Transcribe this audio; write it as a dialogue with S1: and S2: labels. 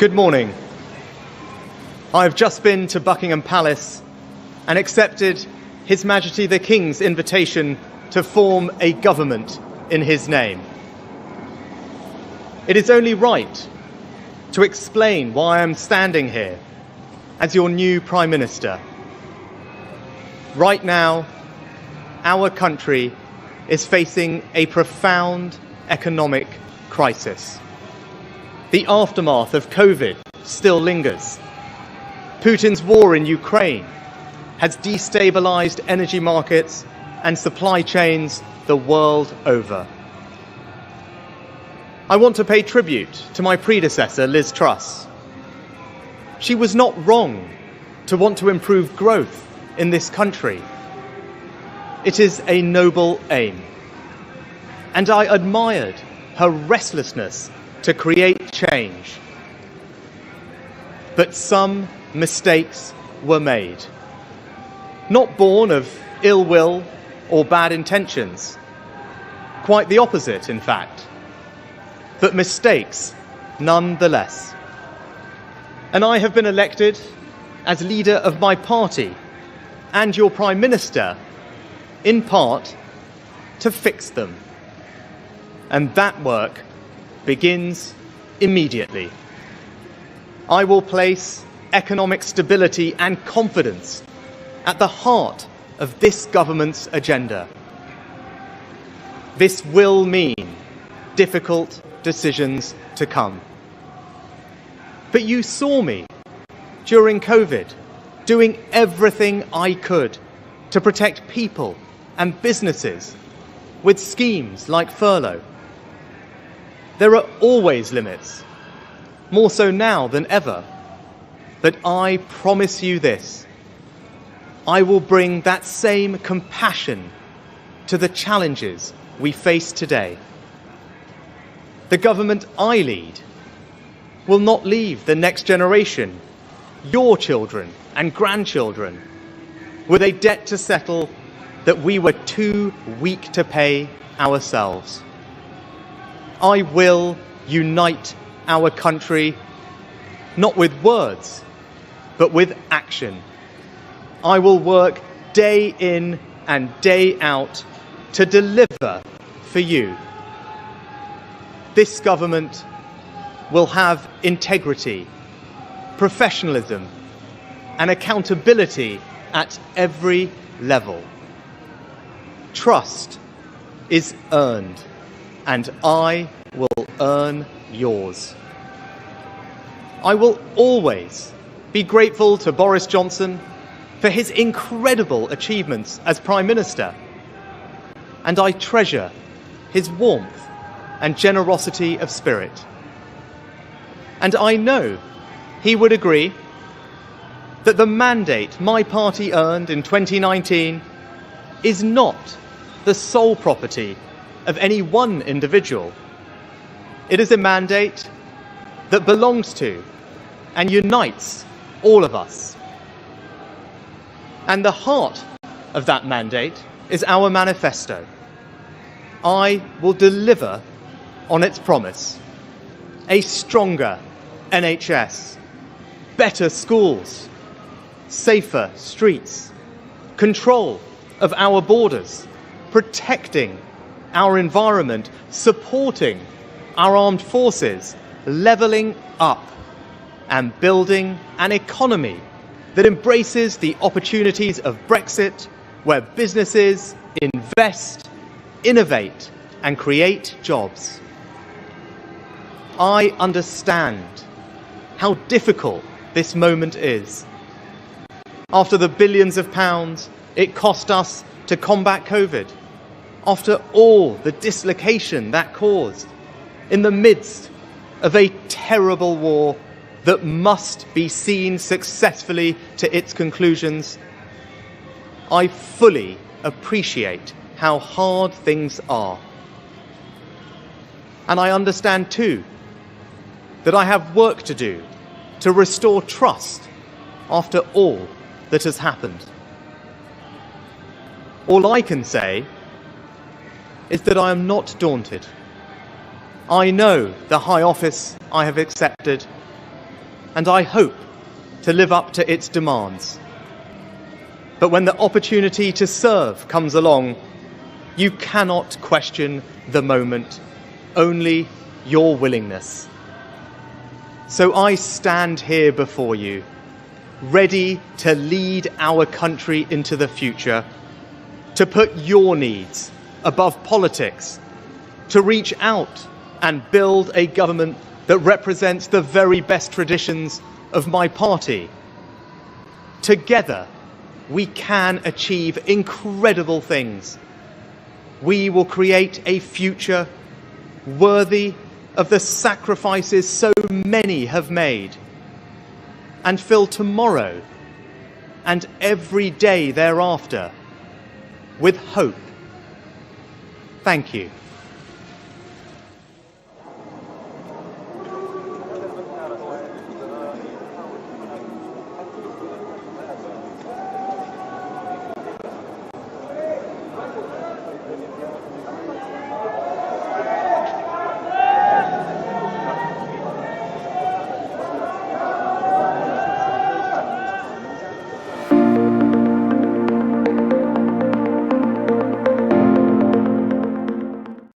S1: Good morning. I have just been to Buckingham Palace and accepted His Majesty the King's invitation to form a government in his name. It is only right to explain why I am standing here as your new Prime Minister. Right now, our country is facing a profound economic crisis. The aftermath of COVID still lingers. Putin's war in Ukraine has destabilized energy markets and supply chains the world over. I want to pay tribute to my predecessor, Liz Truss. She was not wrong to want to improve growth in this country. It is a noble aim. And I admired her restlessness to create change. But some mistakes were made. Not born of ill will or bad intentions. Quite the opposite, in fact. But mistakes nonetheless. And I have been elected as leader of my party and your Prime Minister, in part, to fix them. And that work begins immediately. I will place economic stability and confidence at the heart of this government's agenda. This will mean difficult decisions to come. But you saw me during COVID doing everything I could to protect people and businesses with schemes like furlough. There are always limits, more so now than ever. But I promise you this: I will bring that same compassion to the challenges we face today. The government I lead will not leave the next generation, your children and grandchildren, with a debt to settle that we were too weak to pay ourselves. I will unite our country, not with words, but with action. I will work day in and day out to deliver for you. This government will have integrity, professionalism, and accountability at every level. Trust is earned, and I will earn yours. I will always be grateful to Boris Johnson for his incredible achievements as Prime Minister, and I treasure his warmth and generosity of spirit. And I know he would agree that the mandate my party earned in 2019 is not the sole property of any one individual. It is a mandate that belongs to and unites all of us. And the heart of that mandate is our manifesto. I will deliver on its promise: a stronger NHS, better schools, safer streets, control of our borders, protecting our environment, supporting our armed forces, levelling up, and building an economy that embraces the opportunities of Brexit, where businesses invest, innovate, and create jobs. I understand how difficult this moment is. After the billions of pounds it cost us to combat COVID, after all the dislocation that caused, in the midst of a terrible war that must be seen successfully to its conclusions, I fully appreciate how hard things are. And I understand too that I have work to do to restore trust after all that has happened. All I can say is that I am not daunted. I know the high office I have accepted, and I hope to live up to its demands. But when the opportunity to serve comes along, you cannot question the moment, only your willingness. So I stand here before you, ready to lead our country into the future, to put your needs above politics, to reach out and build a government that represents the very best traditions of my party. Together, we can achieve incredible things. We will create a future worthy of the sacrifices so many have made, and fill tomorrow and every day thereafter with hope. Thank you.